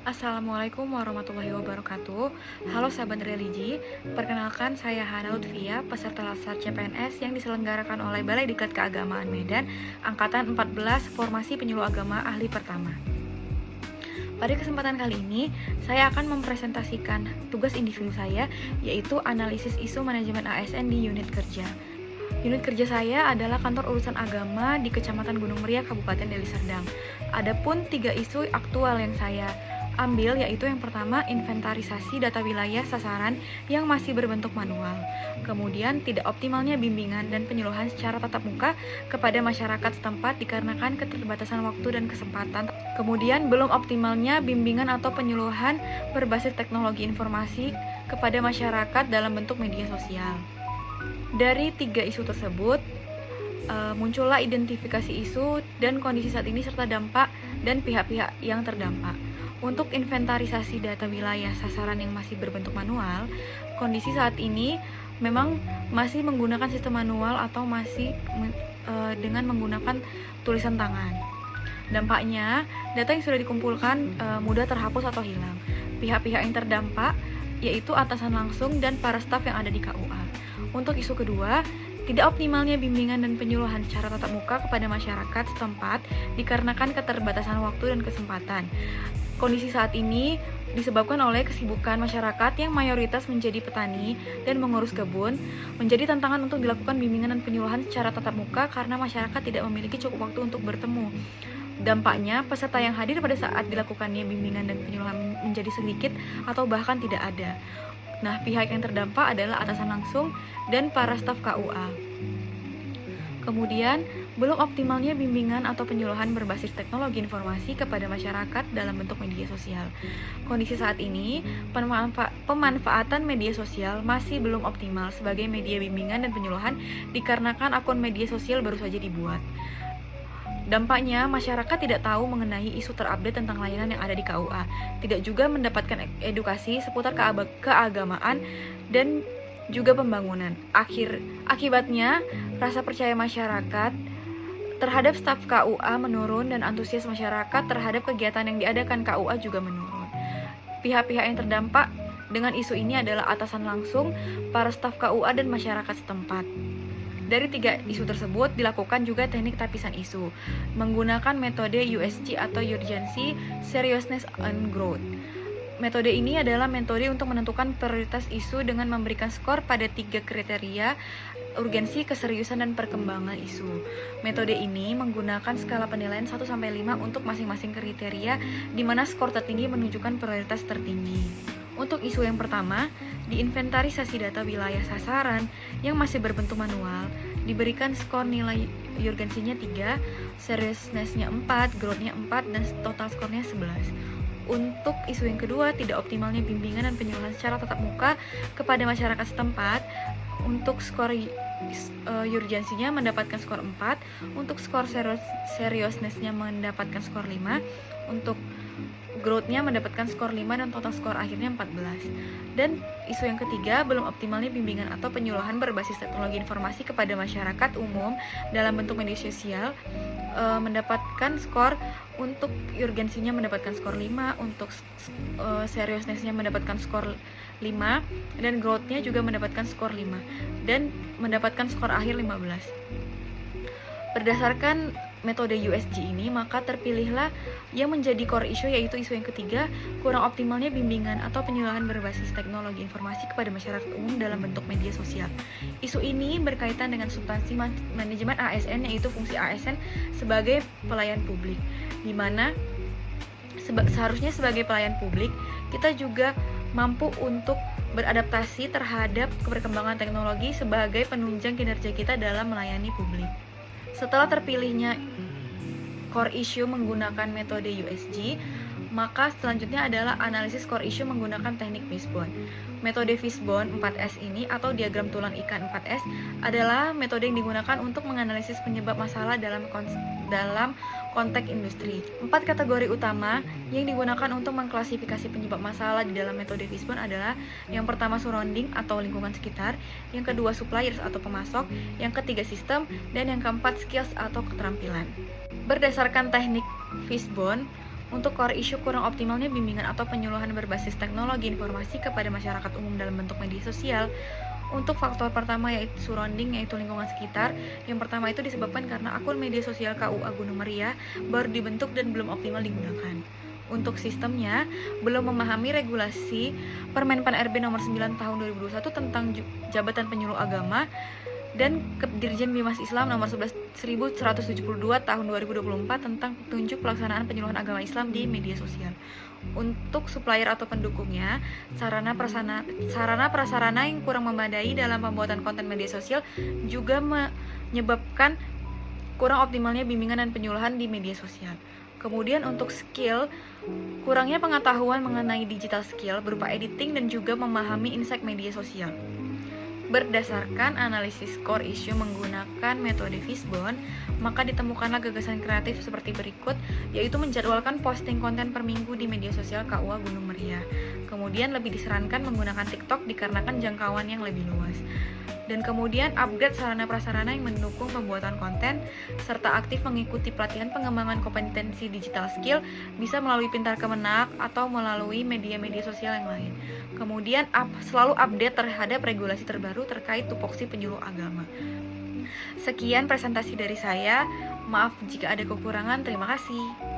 Assalamualaikum warahmatullahi wabarakatuh. Halo sahabat religi, perkenalkan saya Hana Lutfia, peserta Latsar CPNS yang diselenggarakan oleh Balai Diklat Keagamaan Medan, Angkatan 14, Formasi Penyuluh Agama Ahli Pertama. Pada kesempatan kali ini, saya akan mempresentasikan tugas individu saya, yaitu analisis isu manajemen ASN di unit kerja. Unit kerja saya adalah kantor urusan agama di Kecamatan Gunung Muria, Kabupaten Deli Serdang. Adapun 3 isu aktual yang saya ambil yaitu yang pertama, inventarisasi data wilayah sasaran yang masih berbentuk manual. Kemudian, tidak optimalnya bimbingan dan penyuluhan secara tatap muka kepada masyarakat setempat dikarenakan keterbatasan waktu dan kesempatan. Kemudian, belum optimalnya bimbingan atau penyuluhan berbasis teknologi informasi kepada masyarakat dalam bentuk media sosial. Dari 3 isu tersebut, muncullah identifikasi isu dan kondisi saat ini serta dampak dan pihak-pihak yang terdampak. Untuk inventarisasi data wilayah sasaran yang masih berbentuk manual, kondisi saat ini memang masih menggunakan sistem manual atau masih dengan menggunakan tulisan tangan. Dampaknya, data yang sudah dikumpulkan mudah terhapus atau hilang. Pihak-pihak yang terdampak yaitu atasan langsung dan para staf yang ada di KUA. Untuk isu kedua, tidak optimalnya bimbingan dan penyuluhan secara tatap muka kepada masyarakat setempat dikarenakan keterbatasan waktu dan kesempatan. Kondisi saat ini disebabkan oleh kesibukan masyarakat yang mayoritas menjadi petani dan mengurus kebun, menjadi tantangan untuk dilakukan bimbingan dan penyuluhan secara tatap muka karena masyarakat tidak memiliki cukup waktu untuk bertemu. Dampaknya, peserta yang hadir pada saat dilakukannya bimbingan dan penyuluhan menjadi sedikit atau bahkan tidak ada. Nah, pihak yang terdampak adalah atasan langsung dan para staf KUA. Kemudian, belum optimalnya bimbingan atau penyuluhan berbasis teknologi informasi kepada masyarakat dalam bentuk media sosial. Kondisi saat ini, pemanfaatan media sosial masih belum optimal sebagai media bimbingan dan penyuluhan dikarenakan akun media sosial baru saja dibuat. Dampaknya, masyarakat tidak tahu mengenai isu terupdate tentang layanan yang ada di KUA, tidak juga mendapatkan edukasi seputar keagamaan dan juga pembangunan. Akibatnya, rasa percaya masyarakat terhadap staf KUA menurun dan antusias masyarakat terhadap kegiatan yang diadakan KUA juga menurun. Pihak-pihak yang terdampak dengan isu ini adalah atasan langsung, para staf KUA, dan masyarakat setempat. Dari 3 isu tersebut dilakukan juga teknik tapisan isu menggunakan metode USG atau Urgency, Seriousness, and Growth. Metode ini adalah metode untuk menentukan prioritas isu dengan memberikan skor pada 3 kriteria: urgensi, keseriusan, dan perkembangan isu. Metode ini menggunakan skala penilaian 1-5 untuk masing-masing kriteria, di mana skor tertinggi menunjukkan prioritas tertinggi. Untuk isu yang pertama, diinventarisasi data wilayah sasaran yang masih berbentuk manual, diberikan skor nilai urgensinya 3, seriousness-nya 4, growth-nya 4, dan total skornya 11. Untuk isu yang kedua, tidak optimalnya bimbingan dan penyuluhan secara tatap muka kepada masyarakat setempat. Untuk skor urgensinya mendapatkan skor 4, untuk skor seriousness-nya mendapatkan skor 5, untuk growth-nya mendapatkan skor 5, dan total skor akhirnya 14. Dan isu yang ketiga, belum optimalnya bimbingan atau penyuluhan berbasis teknologi informasi kepada masyarakat umum dalam bentuk media sosial, mendapatkan skor. Untuk urgensinya mendapatkan skor 5, untuk seriousness-nya mendapatkan skor 5, dan growth-nya juga mendapatkan skor 5, dan mendapatkan skor akhir 15. Berdasarkan metode USG ini, maka terpilihlah yang menjadi core issue, yaitu isu yang ketiga, kurang optimalnya bimbingan atau penyuluhan berbasis teknologi informasi kepada masyarakat umum dalam bentuk media sosial. Isu ini berkaitan dengan substansi manajemen ASN, yaitu fungsi ASN sebagai pelayan publik, di mana seharusnya sebagai pelayan publik kita juga mampu untuk beradaptasi terhadap perkembangan teknologi sebagai penunjang kinerja kita dalam melayani publik. Setelah terpilihnya core issue menggunakan metode USG, maka selanjutnya adalah analisis core issue menggunakan teknik fishbone. Metode fishbone 4S ini atau diagram tulang ikan 4S adalah metode yang digunakan untuk menganalisis penyebab masalah dalam konteks industri. 4 kategori utama yang digunakan untuk mengklasifikasi penyebab masalah di dalam metode fishbone adalah: yang pertama surrounding atau lingkungan sekitar, yang kedua suppliers atau pemasok, yang ketiga sistem, dan yang keempat skills atau keterampilan. Berdasarkan teknik fishbone, Untuk core issue kurang optimalnya bimbingan atau penyuluhan berbasis teknologi informasi kepada masyarakat umum dalam bentuk media sosial. Untuk faktor pertama yaitu surrounding, yaitu lingkungan sekitar. Yang pertama itu disebabkan karena akun media sosial KUA Gunung Meriah baru dibentuk dan belum optimal digunakan. Untuk sistemnya, belum memahami regulasi Permen-Pan RB nomor 9 tahun 2021 tentang jabatan penyuluh agama dan Dirjen Bimas Islam nomor 11.172 tahun 2024 tentang petunjuk pelaksanaan penyuluhan agama Islam di media sosial. Untuk supplier atau pendukungnya, sarana prasarana yang kurang memadai dalam pembuatan konten media sosial juga menyebabkan kurang optimalnya bimbingan dan penyuluhan di media sosial. Kemudian untuk skill, kurangnya pengetahuan mengenai digital skill berupa editing dan juga memahami insight media sosial. Berdasarkan analisis core issue menggunakan metode Fishbone, maka ditemukanlah gagasan kreatif seperti berikut, yaitu menjadwalkan posting konten per minggu di media sosial KUA Gunung Meriah. Kemudian lebih disarankan menggunakan TikTok dikarenakan jangkauan yang lebih luas. Dan kemudian upgrade sarana-prasarana yang mendukung pembuatan konten, serta aktif mengikuti pelatihan pengembangan kompetensi digital skill, bisa melalui Pintar Kemenak atau melalui media-media sosial yang lain. Kemudian selalu update terhadap regulasi terbaru terkait tupoksi penyuluh agama. Sekian presentasi dari saya, maaf jika ada kekurangan, terima kasih.